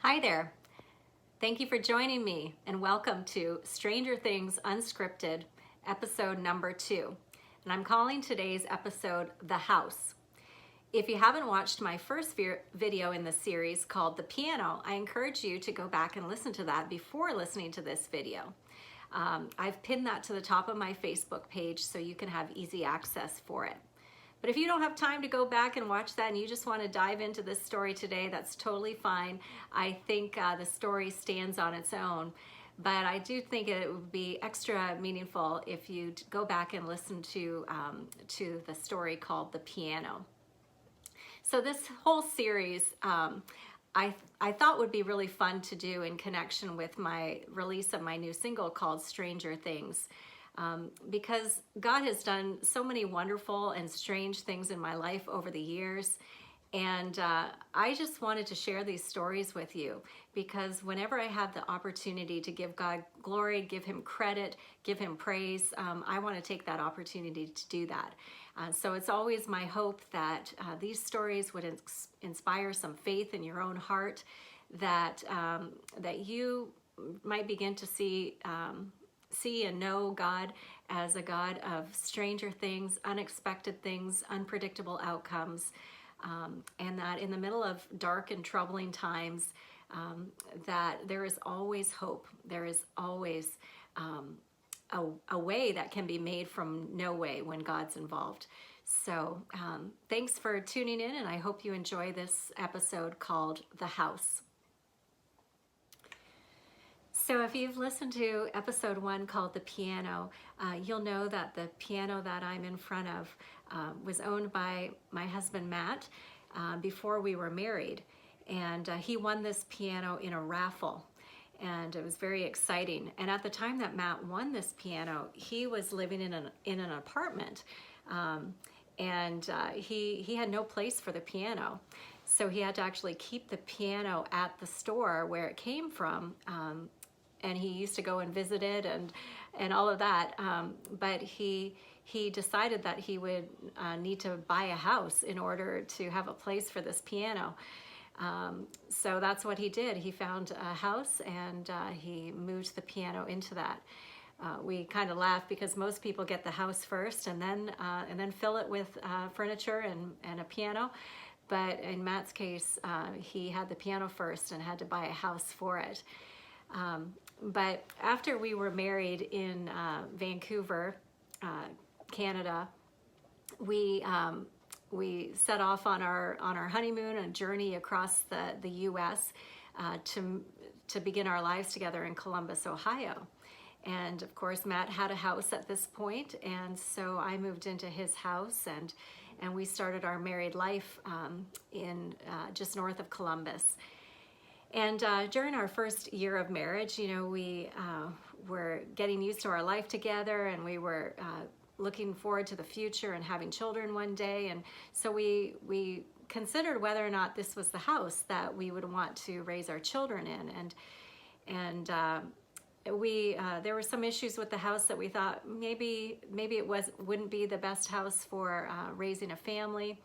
Hi there. Thank you for joining me and welcome to Stranger Things Unscripted, episode number 2. And I'm calling today's episode The House. If you haven't watched my first video in the series called The Piano, I encourage you to go back and listen to that before listening to this video. I've pinned that to the top of my Facebook page so you can have easy access for it. But if you don't have time to go back and watch that and you just want to dive into this story today, that's totally fine. I think the story stands on its own, but I do think it would be extra meaningful if you go back and listen to the story called The Piano. So this whole series I thought would be really fun to do in connection with my release of my new single called Stranger Things. Because God has done so many wonderful and strange things in my life over the years. And I just wanted to share these stories with you because whenever I have the opportunity to give God glory, give Him credit, give Him praise, I want to take that opportunity to do that. So it's always my hope that these stories would inspire some faith in your own heart, that you might begin to see and know God as a God of stranger things, unexpected things, unpredictable outcomes, and that in the middle of dark and troubling times, that there is always hope. There is always a way that can be made from no way when God's involved. So thanks for tuning in, and I hope you enjoy this episode called The House. So if you've listened to episode 1 called The Piano, you'll know that the piano that I'm in front of was owned by my husband Matt before we were married. And he won this piano in a raffle. And it was very exciting. And at the time that Matt won this piano, he was living in an apartment. And he had no place for the piano. So he had to actually keep the piano at the store where it came from. And he used to go and visit it and all of that. But he decided that he would need to buy a house in order to have a place for this piano. So that's what he did. He found a house and he moved the piano into that. We kind of laugh because most people get the house first and then fill it with furniture and a piano. But in Matt's case, he had the piano first and had to buy a house for it. But after we were married in Vancouver, Canada, we set off on our honeymoon, a journey across the U.S. To begin our lives together in Columbus, Ohio. And of course, Matt had a house at this point, and so I moved into his house, and we started our married life in just north of Columbus. And during our first year of marriage, you know, we were getting used to our life together, and we were looking forward to the future and having children one day. And so we considered whether or not this was the house that we would want to raise our children in. And there were some issues with the house that we thought maybe it wouldn't be the best house for raising a family.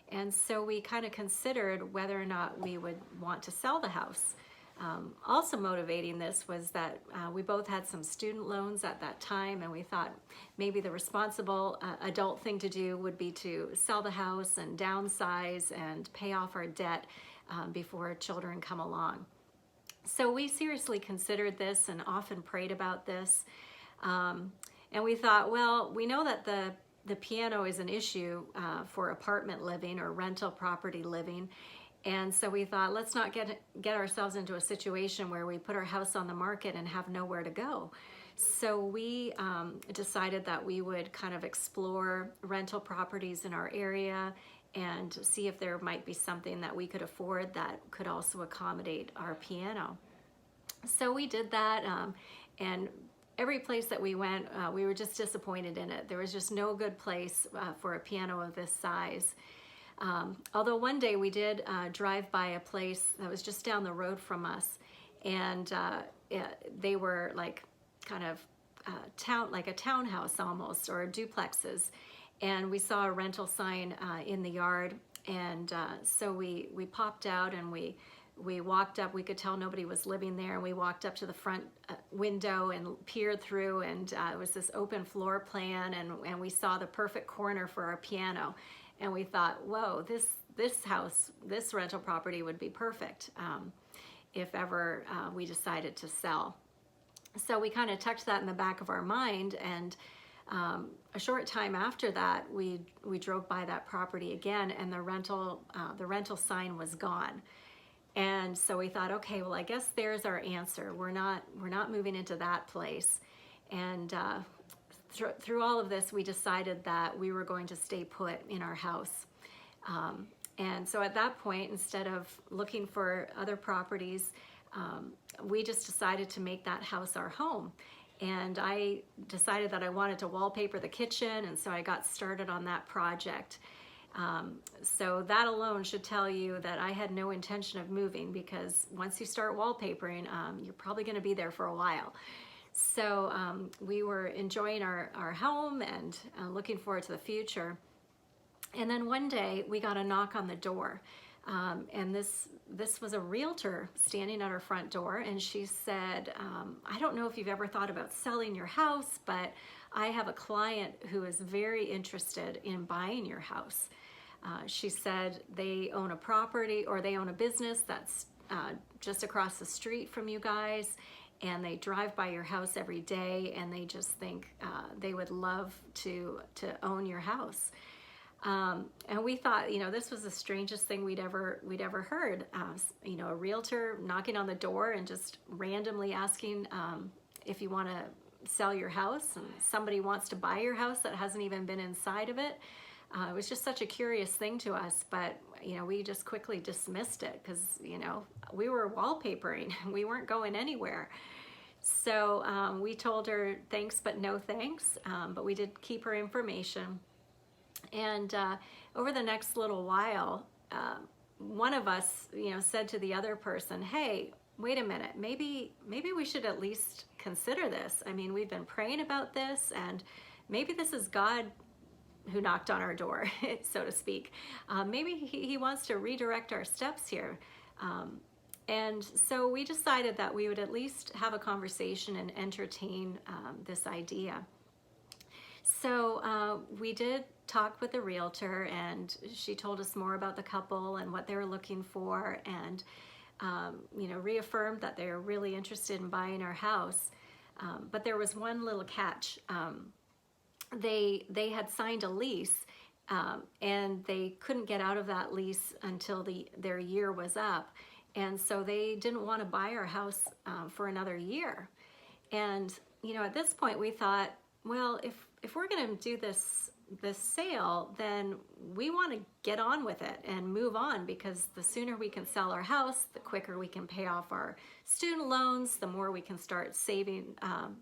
And so we kind of considered whether or not we would want to sell the house. Also motivating this was that we both had some student loans at that time, and we thought maybe the responsible adult thing to do would be to sell the house and downsize and pay off our debt before children come along. So we seriously considered this and often prayed about this. And we thought, well, we know that the piano is an issue for apartment living or rental property living. And so we thought, let's not get ourselves into a situation where we put our house on the market and have nowhere to go. So we decided that we would kind of explore rental properties in our area and see if there might be something that we could afford that could also accommodate our piano. So we did that, and every place that we went, we were just disappointed in it. There was just no good place for a piano of this size. Although one day we did drive by a place that was just down the road from us, and they were like kind of like a townhouse almost, or duplexes. And we saw a rental sign in the yard, and so we popped out and we we walked up, we could tell nobody was living there, and we walked up to the front window and peered through, and it was this open floor plan, and we saw the perfect corner for our piano. And we thought, whoa, this house, this rental property would be perfect if ever we decided to sell. So we kind of tucked that in the back of our mind, and a short time after that, we drove by that property again, and the rental sign was gone. And so we thought, okay, well, I guess there's our answer. We're not moving into that place. And through all of this, we decided that we were going to stay put in our house. And so at that point, instead of looking for other properties, we just decided to make that house our home. And I decided that I wanted to wallpaper the kitchen, and so I got started on that project. So that alone should tell you that I had no intention of moving, because once you start wallpapering, you're probably going to be there for a while. So we were enjoying our home and looking forward to the future. And then one day we got a knock on the door. And this was a realtor standing at our front door, and she said, I don't know if you've ever thought about selling your house, but I have a client who is very interested in buying your house. She said they own a property, or they own a business that's just across the street from you guys, and they drive by your house every day, and they just think they would love to own your house. And we thought, this was the strangest thing we'd ever heard. A realtor knocking on the door and just randomly asking if you want to sell your house, and somebody wants to buy your house that hasn't even been inside of it. It was just such a curious thing to us, but we just quickly dismissed it, because we were wallpapering. We weren't going anywhere. So we told her thanks but no thanks, but we did keep her information. And over the next little while, one of us, said to the other person, hey, wait a minute, maybe we should at least consider this. I mean, we've been praying about this, and maybe this is God who knocked on our door, so to speak. Maybe he wants to redirect our steps here. And so we decided that we would at least have a conversation and entertain this idea. So we did talk with the realtor, and she told us more about the couple and what they were looking for, and reaffirmed that they were really interested in buying our house. But there was one little catch. They had signed a lease, and they couldn't get out of that lease until their year was up, and so they didn't want to buy our house for another year. And at this point we thought, well, if we're going to do this sale, then we want to get on with it and move on, because the sooner we can sell our house, the quicker we can pay off our student loans, the more we can start saving,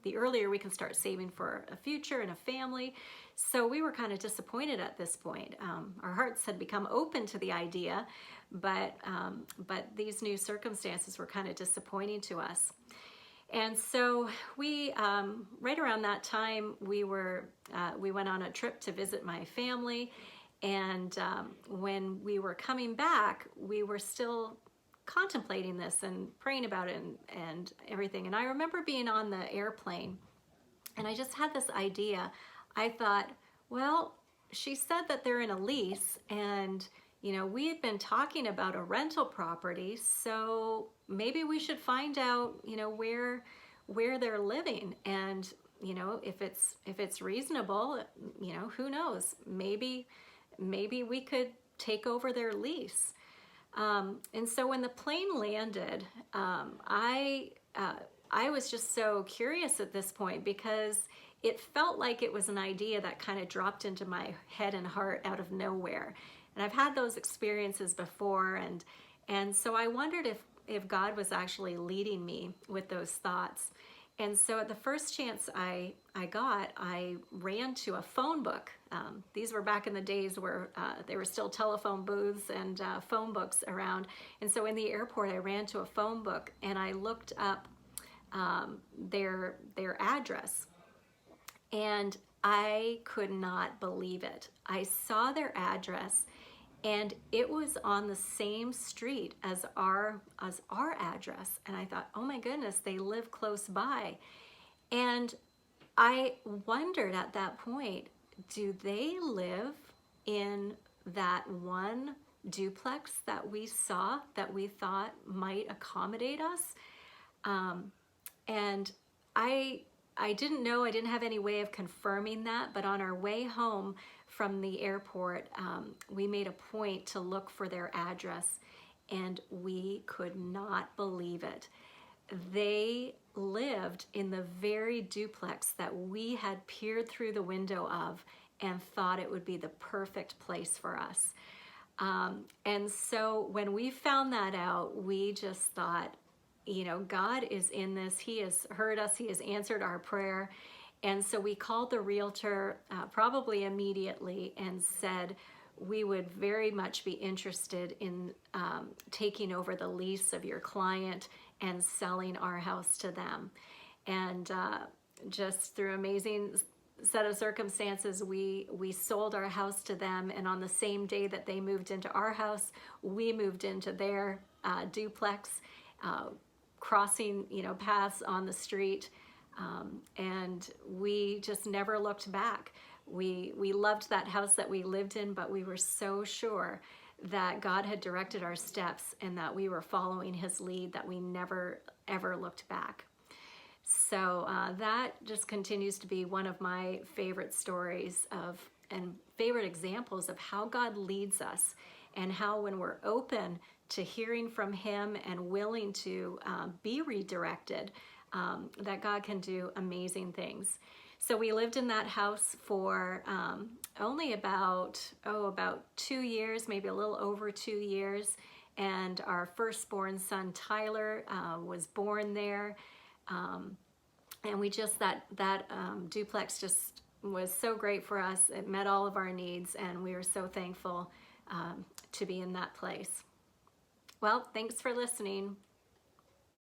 the earlier we can start saving for a future and a family. So we were kind of disappointed at this point. Our hearts had become open to the idea, but these new circumstances were kind of disappointing to us. And so we, right around that time, we went on a trip to visit my family, and when we were coming back, we were still contemplating this and praying about it and everything. And I remember being on the airplane, and I just had this idea. I thought, well, she said that they're in a lease, and we had been talking about a rental property, so maybe we should find out, where they're living, and if it's reasonable, who knows? Maybe we could take over their lease. And so when the plane landed, I was just so curious at this point, because it felt like it was an idea that kind of dropped into my head and heart out of nowhere. And I've had those experiences before, and so I wondered if God was actually leading me with those thoughts. And so at the first chance I got, I ran to a phone book. These were back in the days where there were still telephone booths and phone books around. And so in the airport, I ran to a phone book, and I looked up their address. And I could not believe it. I saw their address, And it was on the same street as our address. And I thought, oh my goodness, they live close by. And I wondered at that point, do they live in that one duplex that we saw that we thought might accommodate us? And I didn't know, I didn't have any way of confirming that, but on our way home from the airport, we made a point to look for their address, and we could not believe it. They lived in the very duplex that we had peered through the window of and thought it would be the perfect place for us. And so when we found that out, we just thought, you know, God is in this. He has heard us. He has answered our prayer. And so we called the realtor probably immediately and said we would very much be interested in taking over the lease of your client and selling our house to them. And just through amazing set of circumstances, we sold our house to them. And on the same day that they moved into our house, we moved into their duplex, crossing, you know, paths on the street. And we just never looked back. We loved that house that we lived in, but we were so sure that God had directed our steps and that we were following his lead, that we never ever looked back. So that just continues to be one of my favorite stories and favorite examples of how God leads us, and how when we're open to hearing from him and willing to be redirected, that God can do amazing things. So we lived in that house for only about 2 years, maybe a little over 2 years. And our firstborn son, Tyler, was born there. And we just, that duplex just was so great for us. It met all of our needs, and we were so thankful to be in that place. Well, thanks for listening.